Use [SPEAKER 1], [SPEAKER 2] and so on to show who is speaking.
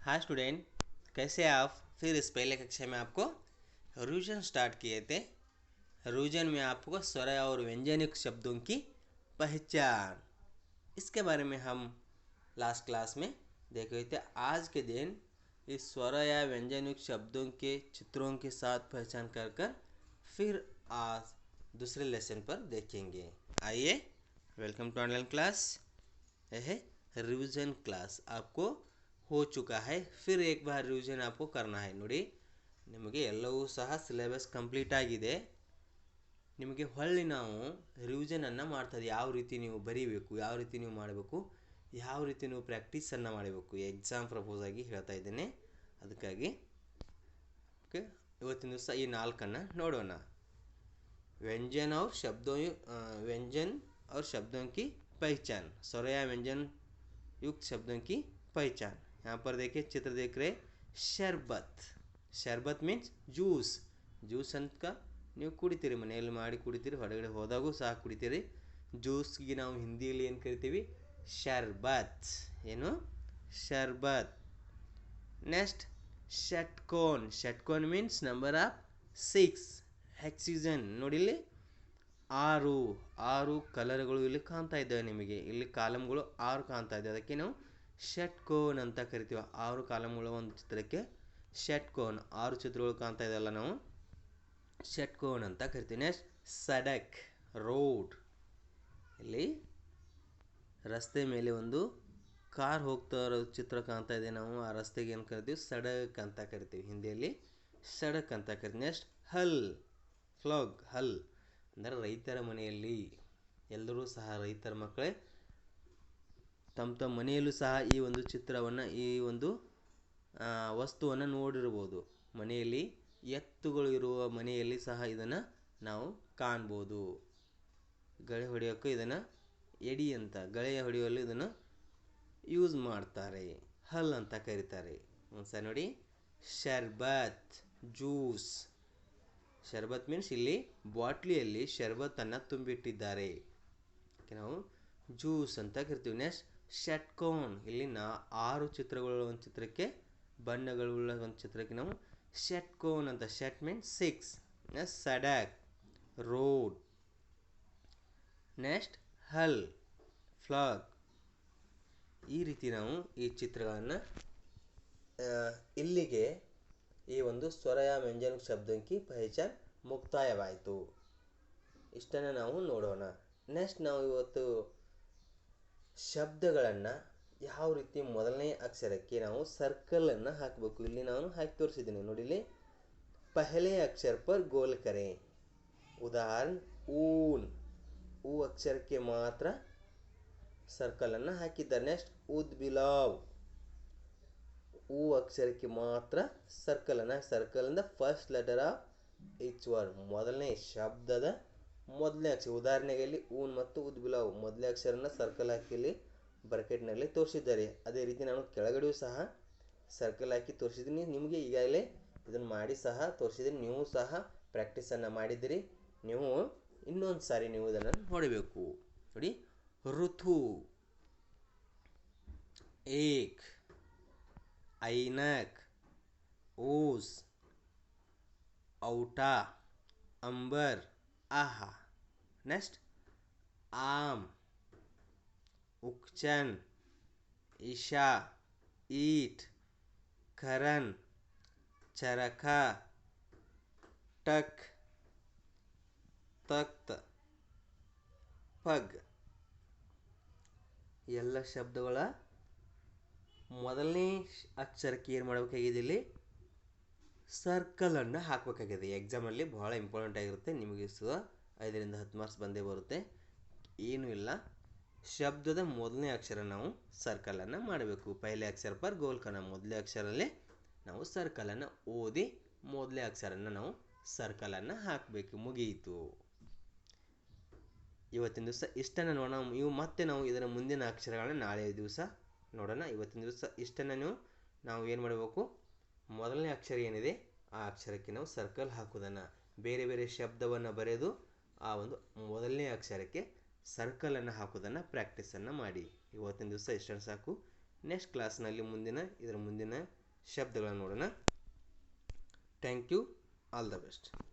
[SPEAKER 1] हाँ स्टूडेंट, कैसे हैं आप? फिर इस पहले कक्षा में आपको रिवीजन स्टार्ट किए थे। रिवीजन में आपको स्वर और व्यंजनिक शब्दों की पहचान, इसके बारे में हम लास्ट क्लास में देख रहे थे। आज के दिन इस स्वर या व्यंजनिक शब्दों के चित्रों के साथ पहचान कर कर फिर आज दूसरे लेसन पर देखेंगे। आइए, वेलकम टू ऑनलाइन क्लास। यह है रिवीजन क्लास, आपको हो चुका है। फिर एक बार रिवीजन आपको करना है ನೋಡಿ, ನಿಮಗೆ ಎಲ್ಲವೂ ಸಹ ಸಿಲೆಬಸ್ ಕಂಪ್ಲೀಟ್ ಆಗಿದೆ. ನಿಮಗೆ ಹೊಳ್ಳಿ ನಾವು ರಿವಿಷನನ್ನು ಮಾಡ್ತದೆ ಯಾವ ರೀತಿ ನೀವು ಬರೀಬೇಕು, ಯಾವ ರೀತಿ ನೀವು ಮಾಡಬೇಕು, ಯಾವ ರೀತಿ ನೀವು ಪ್ರಾಕ್ಟೀಸನ್ನು ಮಾಡಬೇಕು, ಎಕ್ಸಾಮ್ ಪ್ರಪೋಸ್ ಆಗಿ ಹೇಳ್ತಾ ಇದ್ದೇನೆ. ಅದಕ್ಕಾಗಿ ಓಕೆ, ಇವತ್ತಿನ ದಿವಸ ಈ ನಾಲ್ಕನ್ನು ನೋಡೋಣ. व्यंजन और शब्दों व्यंजन और शब्दों की पहचान, स्वर या व्यंजन युक्त शब्दों की पहचान. यहाँ पर देखिए चित्र देख रहे, ಶರ್ಬತ್. ಶರ್ಬತ್ ಮೀನ್ಸ್ ಜ್ಯೂಸ್. ಜ್ಯೂಸ್ ಅಂತ ನೀವು ಕುಡಿತೀರಿ, ಮನೆಯಲ್ಲಿ ಮಾಡಿ ಕುಡಿತೀರಿ, ಹೊರಗಡೆ ಹೋದಾಗೂ ಸಹ ಕುಡಿತೀರಿ. ಜ್ಯೂಸ್ಗೆ ನಾವು ಹಿಂದಿಯಲ್ಲಿ ಏನು ಕರಿತೀವಿ? ಶರ್ಬತ್. ಏನು? ಶರ್ಬತ್. ನೆಕ್ಸ್ಟ್ ಷಟ್ಕೋನ್. ಷಟ್ಕೋನ್ ಮೀನ್ಸ್ ನಂಬರ್ ಆಫ್ 6. ಹೆಕ್ಸಿಜನ್ ನೋಡಿಲ್ಲಿ ಆರು ಕಲರ್ಗಳು ಇಲ್ಲಿ ಕಾಣ್ತಾ ಇದ್ದಾವೆ. ನಿಮಗೆ ಇಲ್ಲಿ ಕಾಲಮ್ಗಳು 6 ಕಾಣ್ತಾ ಇದೆ, ಅದಕ್ಕೆ ನಾವು ಷಟ್ಕೋನ್ ಅಂತ ಕರಿತೀವಿ. 6 ಕಾಲಮ್ಗಳ ಒಂದು ಚಿತ್ರಕ್ಕೆ ಷಟ್ಕೋನ್. 6 ಚಿತ್ರಗಳು ಕಾಣ್ತಾ ಇದೆಯಲ್ಲ, ನಾವು ಷಟ್ಕೋನ್ ಅಂತ ಕರಿತೀವಿ. ನೆಕ್ಸ್ಟ್ ಸಡಕ್, ರೋಡ್. ಇಲ್ಲಿ ರಸ್ತೆ ಮೇಲೆ ಒಂದು ಕಾರ್ ಹೋಗ್ತಾ ಇರೋ ಚಿತ್ರ ಕಾಣ್ತಾ ಇದೆ. ನಾವು ಆ ರಸ್ತೆಗೆ ಏನು ಕರಿತೀವಿ? ಸಡಕ್ ಅಂತ ಕರಿತೀವಿ. ಹಿಂದಿಯಲ್ಲಿ ಸಡಕ್ ಅಂತ ಕರಿತೀವಿ. ನೆಕ್ಸ್ಟ್ ಹಲ್, ಫ್ಲಾಗ್. ಹಲ್ ಅಂದರೆ ರೈತರ ಮನೆಯಲ್ಲಿ, ಎಲ್ಲರೂ ಸಹ ರೈತರ ಮಕ್ಕಳೇ ತಮ್ಮ ಮನೆಯಲ್ಲೂ ಸಹ ಈ ಒಂದು ಚಿತ್ರವನ್ನು, ಈ ಒಂದು ವಸ್ತುವನ್ನು ನೋಡಿರ್ಬೋದು. ಮನೆಯಲ್ಲಿ ಎತ್ತುಗಳು ಇರುವ ಮನೆಯಲ್ಲಿ ಸಹ ಇದನ್ನು ನಾವು ಕಾಣ್ಬೋದು. ಗಳೆ ಹೊಡೆಯೋಕ್ಕೆ ಇದನ್ನು ಎಡಿ ಅಂತ, ಗಳೆಯ ಹೊಡೆಯಲು ಇದನ್ನು ಯೂಸ್ ಮಾಡ್ತಾರೆ, ಹಲ್ ಅಂತ ಕರೀತಾರೆ. ಒಂದ್ಸಲ ನೋಡಿ, ಶರ್ಬತ್ ಜ್ಯೂಸ್. ಶರ್ಬತ್ ಮೀನ್ಸ್ ಇಲ್ಲಿ ಬಾಟ್ಲಿಯಲ್ಲಿ ಶರ್ಬತ್ತನ್ನು ತುಂಬಿಟ್ಟಿದ್ದಾರೆ, ನಾವು ಜ್ಯೂಸ್ ಅಂತ ಕರಿತೀವಿ. ನೆಕ್ಸ್ಟ್ ಷಟ್ಕೋನ್. ಇಲ್ಲಿ 6 ಚಿತ್ರಗಳ ಒಂದು ಚಿತ್ರಕ್ಕೆ, ಬಣ್ಣಗಳುಳ್ಳ ಒಂದು ಚಿತ್ರಕ್ಕೆ ನಾವು ಷಟ್ಕೋನ್ ಅಂತ. ಷಟ್ ಮೀನ್ಸ್ 6. ನೆಕ್ಸ್ಟ್ ಸಡಕ್, ರೋಡ್. ನೆಕ್ಸ್ಟ್ ಹಲ್, ಫ್ಲಾಗ್. ಈ ರೀತಿ ನಾವು ಈ ಚಿತ್ರಗಳನ್ನು, ಇಲ್ಲಿಗೆ ಈ ಒಂದು ಸ್ವರ ವ್ಯಂಜನ ಶಬ್ದಕ್ಕೆ ಪಹಚಾನ್ ಮುಕ್ತಾಯವಾಯಿತು. ಇಷ್ಟನ್ನು ನಾವು ನೋಡೋಣ. ನೆಕ್ಸ್ಟ್ ನಾವು ಇವತ್ತು ಶಬ್ದಗಳನ್ನು ಯಾವ ರೀತಿ ಮೊದಲನೇ ಅಕ್ಷರಕ್ಕೆ ನಾವು ಸರ್ಕಲನ್ನು ಹಾಕಬೇಕು, ಇಲ್ಲಿ ನಾನು ಹಾಕಿ ತೋರಿಸಿದ್ದೀನಿ ನೋಡಿಲಿ. ಪಹಲೆ ಅಕ್ಷರ ಪರ್ ಗೋಲ್ ಕರೆ. ಉದಾಹರಣೆ ಊನ್, ಊ ಅಕ್ಷರಕ್ಕೆ ಮಾತ್ರ ಸರ್ಕಲನ್ನು ಹಾಕಿದ್ದಾರೆ. ನೆಕ್ಸ್ಟ್ ಉದ್ ಬಿಲಾವ್, ಊ ಅಕ್ಷರಕ್ಕೆ ಮಾತ್ರ ಸರ್ಕಲನ್ನು. ಸರ್ಕಲ್ ಇಂದ first letter of each word, ಮೊದಲನೇ ಶಬ್ದದ ಮೊದಲನೇ ಅಕ್ಷರ. ಉದಾಹರಣೆಗೆ ಇಲ್ಲಿ ಊನ್ ಮತ್ತು ಉದ್ ಬಿಲಾವ್ ಮೊದಲನೇ ಅಕ್ಷರನ ಸರ್ಕಲ್ ಹಾಕಿ ಇಲ್ಲಿ ಬ್ರಾಕೆಟ್ನಲ್ಲಿ ತೋರಿಸಿದ್ದಾರೆ. ಅದೇ ರೀತಿ ನಾನು ಕೆಳಗಡೆಯೂ ಸಹ ಸರ್ಕಲ್ ಹಾಕಿ ತೋರಿಸಿದ್ದೀನಿ. ನಿಮಗೆ ಈಗಾಗಲೇ ಇದನ್ನು ಮಾಡಿ ಸಹ ತೋರಿಸಿದ್ದೀನಿ, ನೀವು ಸಹ ಪ್ರಾಕ್ಟೀಸನ್ನು ಮಾಡಿದ್ದೀರಿ. ನೀವು ಇನ್ನೊಂದು ಸಾರಿ ನೀವು ಇದನ್ನು ನೋಡಬೇಕು. ನೋಡಿ, ಋತು, ಏಕ್, ಐನಕ್, ಓಸ್, ಔಟಾ, अंबर, आहा. नेक्स्ट आम, उकचन, ईशा, ईट, करन, चरखा, टक, तख्त, पग. ಎಲ್ಲ ಶಬ್ದಗಳ ಮೊದಲನೇ ಅಕ್ಷರಕ್ಕೆ ಏನು ಮಾಡಬೇಕಾಗಿದೆ? ಇಲ್ಲಿ ಸರ್ಕಲನ್ನು ಹಾಕಬೇಕಾಗಿದೆ. ಎಕ್ಸಾಮಲ್ಲಿ ಬಹಳ ಇಂಪಾರ್ಟೆಂಟ್ ಆಗಿರುತ್ತೆ. ನಿಮಗೆ ಸಹ 5ರಿಂದ 10 ಮಾರ್ಕ್ಸ್ ಬಂದೇ ಬರುತ್ತೆ. ಏನೂ ಇಲ್ಲ, ಶಬ್ದದ ಮೊದಲನೇ ಅಕ್ಷರ ನಾವು ಸರ್ಕಲನ್ನು ಮಾಡಬೇಕು. ಪಹಲೆ ಅಕ್ಷರ ಪರ್ ಗೋಲ್ ಕನ, ಮೊದಲನೇ ಅಕ್ಷರಲ್ಲೇ ನಾವು ಸರ್ಕಲನ್ನು ಓದಿ ಮೊದಲನೇ ಅಕ್ಷರನ್ನು ನಾವು ಸರ್ಕಲನ್ನು ಹಾಕಬೇಕು. ಮುಗಿಯಿತು. ಇವತ್ತಿನ ದಿವಸ ಇಷ್ಟನ್ನು ನೋಡೋಣ. ಇವು ಮತ್ತೆ ನಾವು ಇದರ ಮುಂದಿನ ಅಕ್ಷರಗಳನ್ನು ನಾಳೆ ದಿವಸ ನೋಡೋಣ. ಇವತ್ತಿನ ದಿವಸ ಇಷ್ಟನ್ನು ನಾವು ಏನು ಮಾಡಬೇಕು? ಮೊದಲನೇ ಅಕ್ಷರ ಏನಿದೆ ಆ ಅಕ್ಷರಕ್ಕೆ ನಾವು ಸರ್ಕಲ್ ಹಾಕೋದನ್ನು, ಬೇರೆ ಬೇರೆ ಶಬ್ದವನ್ನು ಬರೆದು ಆ ಒಂದು ಮೊದಲನೇ ಅಕ್ಷರಕ್ಕೆ ಸರ್ಕಲನ್ನು ಹಾಕೋದನ್ನು ಪ್ರಾಕ್ಟೀಸನ್ನು ಮಾಡಿ. ಇವತ್ತಿನ ದಿವಸ ಇಷ್ಟನ್ನು ಸಾಕು. ನೆಕ್ಸ್ಟ್ ಕ್ಲಾಸ್ನಲ್ಲಿ ಇದರ ಮುಂದಿನ ಶಬ್ದಗಳನ್ನು ನೋಡೋಣ. Thank you. All the best.